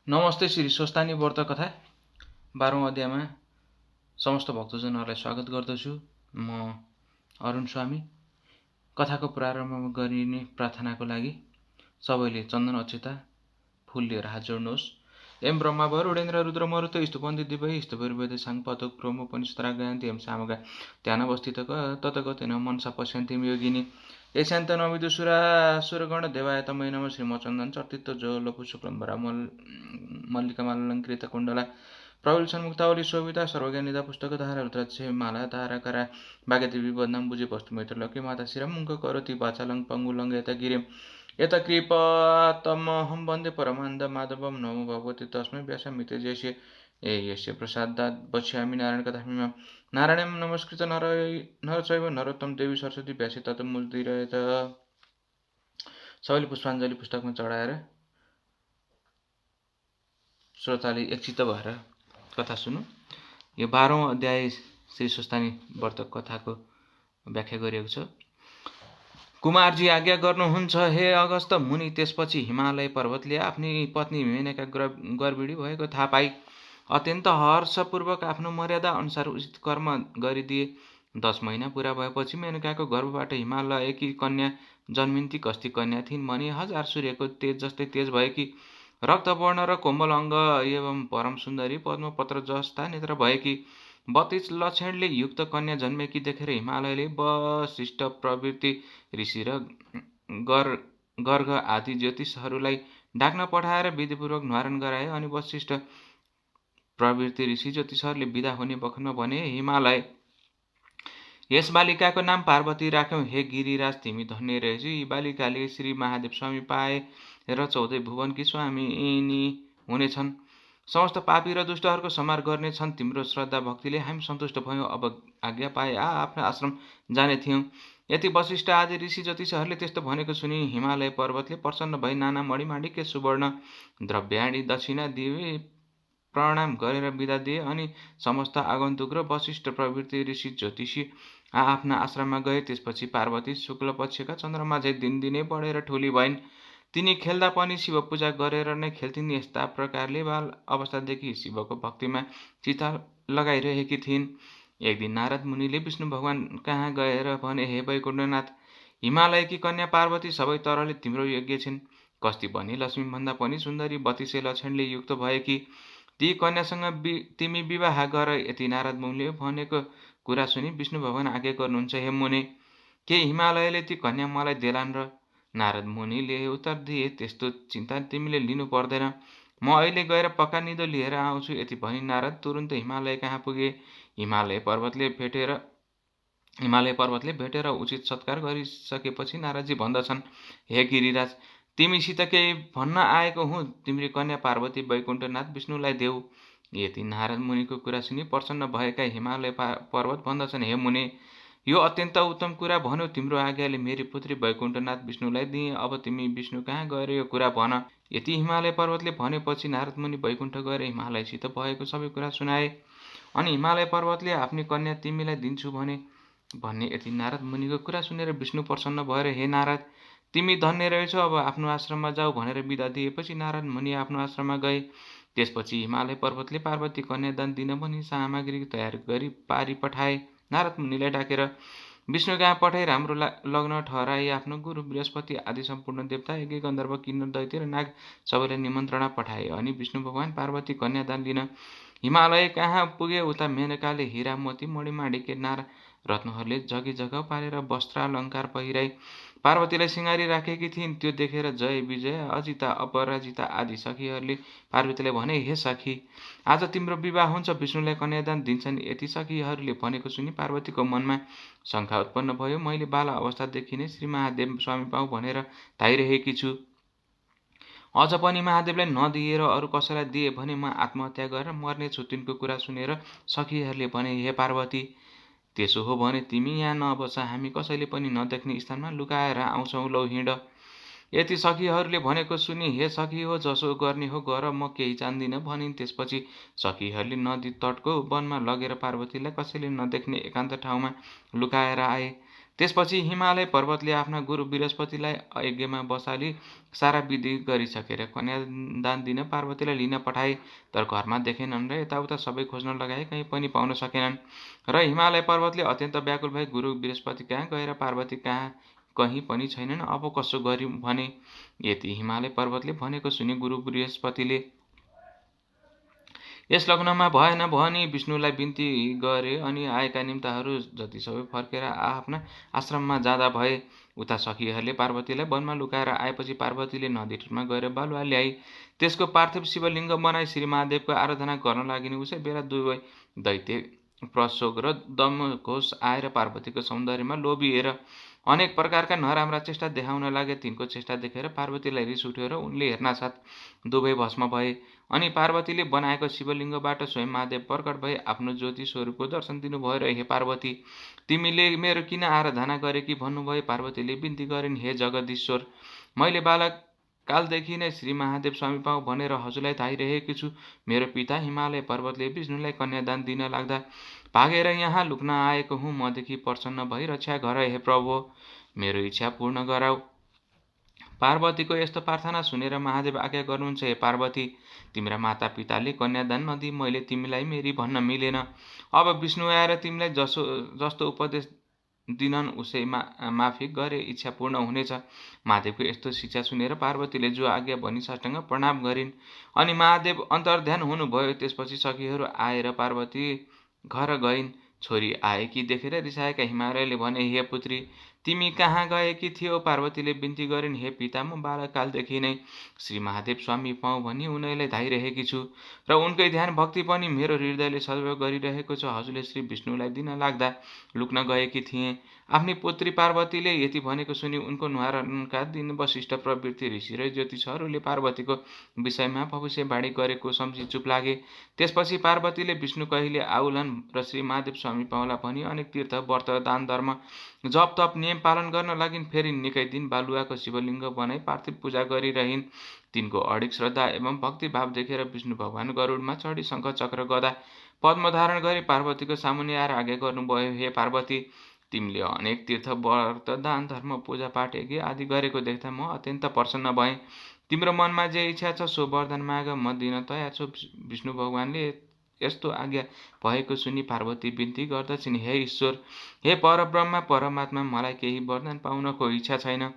नमस्ते श्री स्वस्तानी व्रत कथा 12औं अध्यायमा समस्त भक्तजनहरूलाई स्वागत गर्दछु। म अरुण स्वामी। कथाको प्रारम्भ गरिने प्रार्थनाको लागि सबैले चन्दन अक्षता फूल लिएर हात जोड्नुहोस्। एम ब्रह्मा वरुणेन्द्र रुद्र मरुत स्तुपन्ति दिवै स्तुभिर्वेद साङ्गपतक ब्रह्मोपनिषद्रा गायन्ति एम सामगा ध्यानवस्थितक ततगतेन मनसा पश्यन्ति योगिनी यशान्त नविदुसुरासुरगण देवाय तमै नमः श्रीमचन्दन चर्तित जोलपु शुक्लम्बरा मल्लिकामालङ्कृत कुण्डला प्रविल्सन्मुक्तावली शोभिता सर्वज्ञानिदा पुस्तकधारा रुद्राक्षे माला धाराकरा भाग्यदेवी बदनाम बुझे वस्तु मैत्रलक्ष्मी माता शिरं मुङ्क करोति वाचालं पङ्गुलङ्ग यता गिरिं यता कृपातमहं वन्दे परमानन्द माधवं नमो भगवते तस्मै व्यासमिते जयस्य यस्य प्रसादात् वक्ष्यामि नारायण कथामिमा नारायणं नमस्कृत नरचैव नरोत्तम देवी सरस्वती व्यासी तत्मुदिरयत। सबैले पुष्पाञ्जली पुस्तकमा चढाएर श्रोताले एकचित्त भएर कथा सुनु। यो 12औं अध्याय श्री स्वस्तानी व्रत कथाको व्याख्या गरिएको छ। कुमारजी आज्ञा गर्नुहुन्छ हे अगस्त मुनि। त्यसपछि हिमालय पर्वतले आफ्नी पत्नी मेनका गर्भिणी भएको थाहा पाई अत्यन्त हर्षपूर्वक आफ्नो मर्यादा अनुसार उचित कर्म गरिदिए। 10 महिना पुरा भएपछि मेनकाको गर्भबाट हिमालयकी कन्या जन्मिन्ती। कस्ती कन्या थिइन् भने 1000 सूर्यको तेज जस्तै तेज भएकी, रक्तवर्ण र कोमल अङ्ग एवं परम सुन्दरी, पद्मपत्र जस्ता नेत्र भएकी, 32 लक्षणले युक्त कन्या जन्मेकी देखेर हिमालयले वशिष्ठ प्रवृत्ति ऋषि र गर्ग आदि ज्योतिषहरूलाई डाक्न पठाएर विधिपूर्वक न्वारण गराए। अनि वशिष्ठ प्रवृत्ति ऋषि ज्योतिषहरूले विदा हुने बखतमा भने, हिमालय, यस बालिकाको नाम पार्वती राख्यौं। हे गिरिराज, तिमी धन्य रहेछौ। यी बालिकाले श्री महादेव स्वामी पाए र 14 भुवनकी स्वामिनी हुनेछन्। समस्त पापी र दुष्टहरूको संहार गर्नेछन्। तिम्रो श्रद्धा भक्तिले हामी सन्तुष्ट भयौँ। अब आज्ञा पाए आफ्नो आश्रम जाने थियौँ। यति वशिष्ठ आदि ऋषि ज्योतिषहरूले त्यस्तो भनेको सुनि हिमालय पर्वतले प्रसन्न भई नाना मणिमाणिक्य सुवर्ण द्रव्याणी दक्षिणा दिए, प्रणाम गरेर बिदा दिए। अनि समस्त आगन्तुक र वशिष्ठ प्रवृत्ति ऋषि ज्योतिषी आफ्ना आश्रममा गए। त्यसपछि पार्वती शुक्ल पक्षका चन्द्रमा झै दिनदिनै बढेर ठुली भइन्। तिनी खेल्दा पनि शिव पूजा गरेर नै खेल्थिन्। यस्ता प्रकारले बाल अवस्थादेखि शिवको भक्तिमा चित्त लगाइरहेकी थिइन्। एक दिन नारद मुनिले विष्णु भगवान कहाँ गएर भने, हे वैकुण्ठनाथ, हिमालयकी कन्या पार्वती सबै तरहले तिम्रो योग्य छिन्। कस्ती भने लक्ष्मीभन्दा पनि सुन्दरी, 32 लक्षणले युक्त भएकी ती कन्यासँग तिमी विवाह गर। यति नारद मुनिले भनेको कुरा सुनि विष्णु भगवान आज्ञा गर्नुहुन्छ, हे मुनि, के हिमालयले ती कन्या मलाई देलान् र? नारद मुनिले उत्तर दिए, त्यस्तो चिन्ता तिमीले लिनु पर्दैन। म अहिले गएर पक्का निदो लिएर आउँछु। यति भनी नारद तुरुन्तै हिमालय कहाँ पुगे। हिमालय पर्वतले भेटेर उचित सत्कार गरिसकेपछि नारदजी भन्दछन्, हे गिरिराज, तिमीसित केही भन्न आएको हुँ। तिम्री कन्या पार्वती वैकुण्ठनाथ विष्णुलाई देऊ। यति नारद मुनिको कुरा सुनि प्रसन्न भएका हिमालय पर्वत भन्दछन्, हे मुनि, यो अत्यन्त उत्तम कुरा भन्यो। तिम्रो आज्ञाले मेरी पुत्री वैकुण्ठनाथ विष्णुलाई दिए। अब तिमी विष्णु कहाँ गएर यो कुरा भन। यति हिमालय पर्वतले भनेपछि नारद मुनि वैकुण्ठ गएर हिमालयसित भएको सबै कुरा सुनाए। अनि हिमालय पर्वतले आफ्नी कन्या तिमीलाई दिन्छु भन्ने यति नारद मुनिको कुरा सुनेर विष्णु प्रसन्न भएर, हे नारद, तिमी धन्य रहेछौ। अब आफ्नो आश्रममा जाऊ भनेर बिदा दिएपछि नारद मुनि आफ्नो आश्रममा गए। त्यसपछि हिमालय पर्वतले पार्वती कन्यादान दिन भनी सामग्री तयार गरी पारी पठाए। नारद मुनिलाई डाकेर विष्णु कहाँ पठाई राम्रो लग्न ठहराई आफ्नो गुरु बृहस्पति आदि सम्पूर्ण देवता, यज्ञ, गन्धर्व, किन्नर, दैत्य र नाग सबैलाई निमन्त्रणा पठाए। अनि विष्णु भगवान पार्वती कन्यादान लिन हिमालय कहाँ पुगे। उता मेनकाले हीरा, मोती, मणिमाणिक्य, नारा रत्नहरूले जगी जग्गा पारेर वस्त्रालङ्कार पहिराई पार्वतीलाई सिँगारी राखेकी थिइन्। त्यो देखेर जय, विजय, अजिता, अपराजिता आदि सखीहरूले पार्वतीलाई भने, हे सखी, आज तिम्रो विवाह हुन्छ, विष्णुलाई कन्यादान दिन्छन्। यति सखीहरूले भनेको सुनि पार्वतीको मनमा शङ्का उत्पन्न भयो। मैले बाल अवस्थादेखि नै श्री महादेव स्वामी पाऊँ भनेर धाइरहेकी छु। अझ पनि महादेवलाई नदिएर अरू कसैलाई दिए भने म आत्महत्या गरेर मर्नेछु। तिनको कुरा सुनेर सखीहरूले भने, हे पार्वती, त्यसो हो भने तिमी यहाँ नबस, हामी कसैले पनि नदेख्ने स्थानमा लुकाएर आउँछौँ, लौ हिँड। यति सखीहरूले भनेको सुनि, हे सखी हो, जसो गर्ने हो गर, म केही जान्दिनँ भनिन्। त्यसपछि सखीहरूले नदी तटको वनमा लगेर पार्वतीलाई कसैले नदेख्ने एकान्त ठाउँमा लुकाएर आए। त्यसपछि हिमालय पर्वतले आफ्ना गुरु बृहस्पतिलाई यज्ञमा बसाली सारा विधि गरिसकेर कन्यादान दिन पार्वतीलाई लिन पठाए, तर घरमा देखेनन् र यताउता सबै खोज्न लगाए, कहीँ पनि पाउन सकेनन्। र हिमालय पर्वतले अत्यन्त व्याकुल भई गुरु बृहस्पति कहाँ गएर पार्वती कहाँ कहीँ पनि छैनन्, अब कसो गर्यौँ भने। यति हिमालय पर्वतले भनेको सुनि गुरु बृहस्पतिले यस लग्नमा भएन भनी विष्णुलाई बिन्ती गरे अनि आएका निम्ताहरू जति सबै फर्केर आफ्ना आश्रममा जाँदा भए। उता सखीहरूले पार्वतीलाई वनमा लुकाएर आएपछि पार्वतीले नदीमा गएर बालुवा ल्याई त्यसको पार्थिव शिवलिङ्ग बनाई श्री महादेवको आराधना गर्न लागिन्। उसै बेला दुवै दैत्य प्रशोक र दमघोष आएर पार्वतीको सौन्दर्यमा लोभिएर अनेक प्रकारका नराम्रा चेष्टा देखाउन लागे। तिनको चेष्टा देखेर पार्वतीलाई रिस उठ्यो र उनले हेर्नासाथ दुवै भस्म भए। अनि पार्वतीले बनाएको शिवलिङ्गबाट स्वयं महादेव प्रकट भए आफ्नो ज्योति स्वरूपको दर्शन दिनुभयो र हे पार्वती, तिमीले मेरो किन आराधना गरेकी भन्नुभयो। पार्वतीले बिन्ती गरिन्, हे जगदीश्वर, मैले बालक कालदेखि नै श्री महादेव स्वामी पाऊँ भनेर हजुरलाई धाइरहेकी छु। मेरो पिता हिमालय पर्वतले विष्णुलाई कन्यादान दिन लाग्दा भागेर यहाँ लुक्न आएको हुँ। मदेखि प्रसन्न भई रक्षा गर हे प्रभु, मेरो इच्छा पूर्ण गराऊ। पार्वतीको यस्तो प्रार्थना सुनेर महादेव आज्ञा गर्नुहुन्छ, हे पार्वती, तिम्रा माता पिताले कन्यादान नदिई मैले तिमीलाई मेरी भन्न मिलेन। अब विष्णु आएर तिमीलाई जस्तो उपदेश दिनन् उसै माफी गरे इच्छा पूर्ण हुनेछ। महादेवको यस्तो शिक्षा सुनेर पार्वतीले जो आज्ञा भनी साष्टाङ्ग प्रणाम गरिन्। अनि महादेव अन्तर्ध्यान हुनुभयो। त्यसपछि सखीहरू आएर पार्वती घर गइन्। छोरी आएकी देखेर रिसाएका हिमालयले भने, हे पुत्री, तिमी कहाँ गएकी थियौ। पार्वतीले बिन्ती गरिन्, हे पिता, म बालकालदेखि नै श्री महादेव स्वामी पाऊँ भनी उनैलाई धाइरहेकी छु र उनकै ध्यान भक्ति पनि मेरो हृदयले सदैव गरिरहेको छ। हजुरले श्री विष्णुलाई दिन लाग्दा लुक्न गएकी थिएँ। आफ्नी पुत्री पार्वतीले यति भनेको सुनि उनको न्वारणका दिन वशिष्ठ प्रवृत्ति ऋषि र ज्योतिषहरूले पार्वतीको विषयमा भविष्यवाणी गरेको सम्झी चुप लागे। त्यसपछि पार्वतीले विष्णु कहिले आउलान् र श्री महादेव स्वामी पाउला भनी अनेक तीर्थ व्रत दान धर्म जप तप नियम पालन गर्न लागिन्। फेरि निकै दिन बालुवाको शिवलिङ्ग बनाई पार्थिव पूजा गरिरहिन्। तिनको अडिक श्रद्धा एवं भक्तिभाव देखेर विष्णु भगवान गरुडमा चढी शङ्ख चक्र गदा पद्म धारण गरी पार्वतीको सामुन्ने आएर आज्ञा गर्नुभयो, हे पार्वती, तिमीले अनेक तीर्थ व्रत दान धर्म पूजा पाठ यज्ञ आदि गरेको देख्दा म अत्यन्त प्रसन्न भएँ। तिम्रो मनमा जे इच्छा छ सो वरदान माग, म दिन तयार छु। विष्णु भगवानले यस्तो आज्ञा भएको सुनि पार्वती बिन्ती गर्दछिन्, हे ईश्वर, हे परब्रह्मा परमात्मा, मलाई केही वरदान पाउनको इच्छा छैन,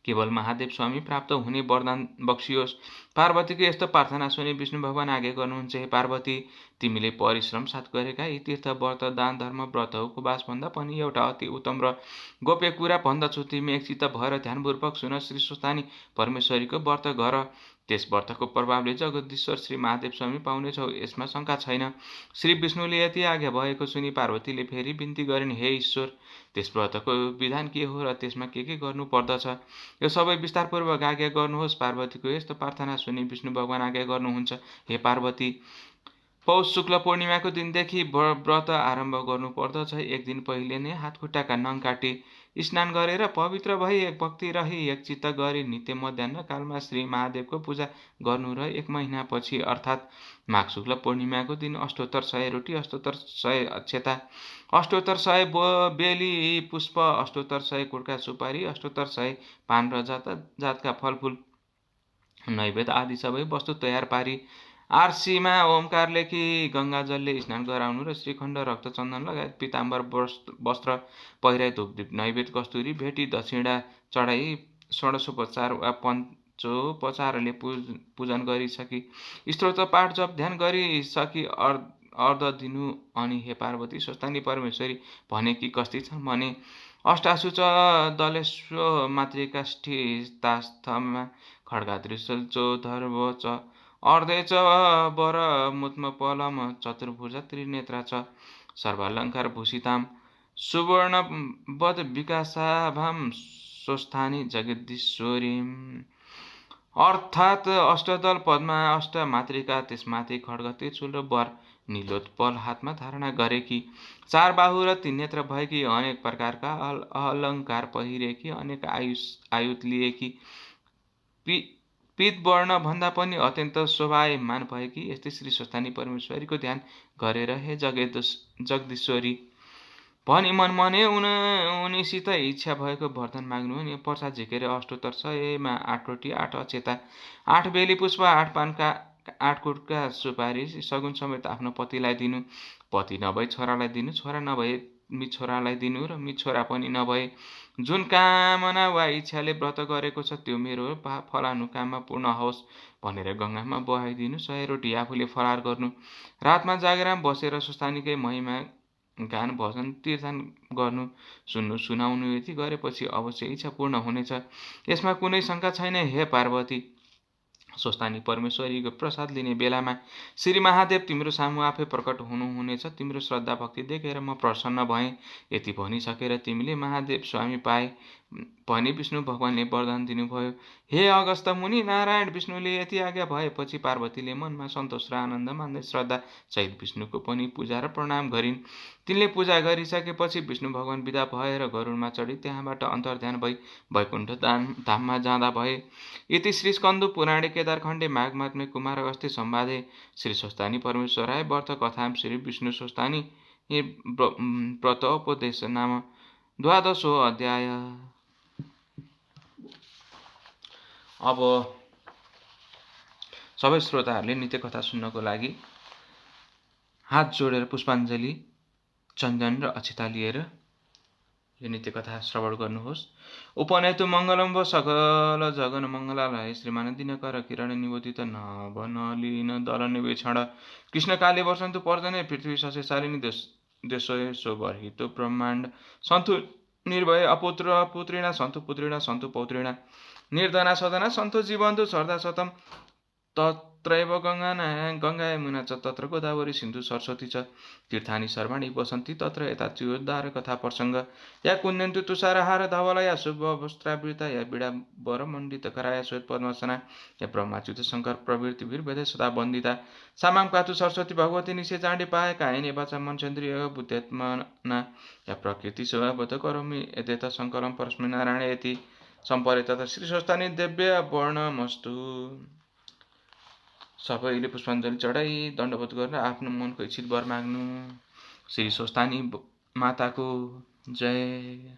केवल महादेव स्वामी प्राप्त हुने वरदान बक्सियोस्। पार्वतीको यस्तो प्रार्थना सुनि विष्णु भगवान आज्ञा गर्नुहुन्छ, हे पार्वती, तिमीले परिश्रम साथ गरेका यी तीर्थ व्रत दान धर्म व्रत उपवास भन्दा पनि एउटा अति उत्तम र गोप्य कुरा भन्दछु। तिमी एकचित्त भएर ध्यानपूर्वक सुन। श्री स्वस्थानी परमेश्वरीको व्रत गर। त्यस व्रतको प्रभावले जगदीश्वर श्री महादेव स्वामी पाउनेछौ, यसमा शङ्का छैन। श्री विष्णुले यति आज्ञा भएको सुनि पार्वतीले फेरि बिन्ती गरिन्, हे ईश्वर, त्यस व्रतको विधान के हो र त्यसमा के गर्नु पर्दछ, यो सबै विस्तारपूर्वक आज्ञा गर्नुहोस्। पार्वतीको यस्तो प्रार्थना सुनि विष्णु भगवान आज्ञा गर्नुहुन्छ, हे पार्वती, पौष शुक्ल पूर्णिमाको दिनदेखि व्रत आरम्भ गर्नु पर्दछ। एक दिन पहिले नै हातखुट्टाका नङ काटी स्नान गरेर पवित्र भई एक भक्ति रही एकचित्त गरी नित्य मध्याह्न कालमा श्री महादेवको पूजा गर्नु र 1 महिनापछि अर्थात् माघ शुक्ल पूर्णिमाको दिन अष्टोत्तर 100 रोटी, अष्टोत्तर 100 अक्षता, अष्टोत्तर 100 बेली पुष्प, अष्टोत्तर 100 कुड्का सुपारी, अष्टोत्तर 100 पान र जातका फलफुल नैवेद्य आदि सबै वस्तु तयार पारी आरसीमा ओमकार लेखी गङ्गाजलले स्नान गराउनु र श्रीखण्ड रक्तचन्दन लगायत पिताम्बर वस्त्र पहिराई धूपदीप नैवेद्य कस्तुरी भेटी दक्षिणा चढाई षोडशोपचार वा पञ्चोपचारले पूजन गरिसकी स्तोत्र पाठ जप ध्यान गरिसकी अर्ध दिनु। अनि हे पार्वती स्वस्थानी परमेश्वरी भनेकी कस्ती छन् भने, अष्टाशुच दलेश्व मातृकाष्ठीतास्थमा खड्गादृश्य चोधर्व च अर्धे च वर मुत्म पलम चतुर्भुजा त्रिनेत्रा च सर्वालङ्कार भूषिताम सुवर्ण वद विकासाभाम स्वस्थानी जगदीश्वरीम। अर्थात् अष्टदल पद्मा अष्ट मातृका, त्यसमाथि खड्ग त्रिशूल र वर नीलोत्पल हातमा धारणा गरेकी, 4 बाहु र 3 नेत्र भएकी, अनेक प्रकारका अलङ्कार पहिरेकी, अनेक आयुध लिएकी, पीत वर्ण भन्दा पनि अत्यन्त शोभायमान भएकी यस्तै श्री स्वस्थानी परमेश्वरीको ध्यान गरेर हे जगदीश्वरी भनी मनमने उनीसित इच्छा भएको वरदान माग्नु। अनि प्रसाद झिकेर अष्टोत्तर छ। एमा 8 रोटी 8 अक्षता 8 बेली पुष्प 8 पानका 8 कुटका सुपारी सगुन समेत आफ्नो पतिलाई दिनु। पति नभए छोरालाई दिनु। छोरा नभए मिछोरालाई दिनु र मिछोरा पनि नभए जुन कामना वा इच्छाले व्रत गरेको छ त्यो मेरो फलानु काममा पूर्ण होस् भनेर गङ्गामा बहाइदिनु। 100 रोटी आफूले फरार गर्नु। रातमा जागेराम बसेर सुस्तानीकै महिमा गान भजन तीर्थन गर्नु सुनाउनु। यति गरेपछि अवश्य इच्छा पूर्ण हुनेछ, यसमा कुनै शङ्का छैन। हे पार्वती, स्वस्थानी परमेश्वरीको प्रसाद लिने बेलामा श्री महादेव तिम्रो सामु आफै प्रकट हुनुहुनेछ। तिम्रो श्रद्धा भक्ति देखेर म प्रसन्न भएँ। यति भनिसकेर तिमीले महादेव स्वामी पाए भने विष्णु भगवानले वरदान दिनुभयो। हे अगस्त्य मुनि, नारायण विष्णुले यति आज्ञा भएपछि पार्वतीले मनमा सन्तोष र आनन्द मान्दै श्रद्धा सहित विष्णुको पनि पूजा र प्रणाम गरिन्। तिनले पूजा गरिसकेपछि विष्णु भगवान विदा भएर गरुडमा चढी त्यहाँबाट अन्तर्ध्यान भई वैकुण्ठ धाममा जाँदा भए। इति श्री स्कन्द पुराणे केदारखण्डे माघमात्म्ये कुमार अगस्त्य संवादे श्री स्वस्थानी परमेश्वराय व्रत कथां श्री विष्णु स्वस्थानी व्रतोपदेश नाम 12औं अध्याय। अब सबै श्रोताहरूले नित्य कथा सुन्नको लागि हात जोडेर पुष्पाञ्जली चन्दन र अक्षता लिएर यो नित्य कथा श्रवण गर्नुहोस्। उपनयतु मङ्गलं व सकल जगन मङ्गलालय श्रीमानदिनकर किरण निबोधित नवनलिन दल निवेक्षण कृष्णकाले वर्षन्तु पर्जने पृथ्वी सस्यशालिनी देशे शोभर्हितो ब्रह्माण्ड सन्तु निर्भय अपुत्र पुत्रिणा सन्तु पुत्रिणा सन्तु पौत्रिणा निर्धना सदना सन्तु जीवन्तु सर्दा शतम तत्रैव गङ्गा यमुना च तत्र गोदावरी सिन्धु सरस्वती च तीर्थानि सर्वाणि वसन्ति तत्र एताच्युद्धार कथा प्रसङ्ग या कुन्यन्तु तुषारहार धवला या शुभ वस्त्रावृता या बिडाम्बर मण्डित कराया श्वेत पद्मासना या ब्रह्माच्युत शङ्कर प्रवृत्तिभिर्वेदे सदा वन्दिता सामां पातु सरस्वती भगवती निशे चाण्डे पाए कायने वाचा मनसेन्द्रिय बुद्ध्यात्मना या प्रकृति सेवावत करोमि यदेत सङ्कलं परस्मै नारायण यति सम्परे तथा श्री स्वस्थानी दिव्य वर्णमस्तु। सबैले पुष्पाञ्जली चढाई दण्डवत गरेर आफ्नो मनको इच्छित वर माग्नु। श्री स्वस्थानी माताको जय।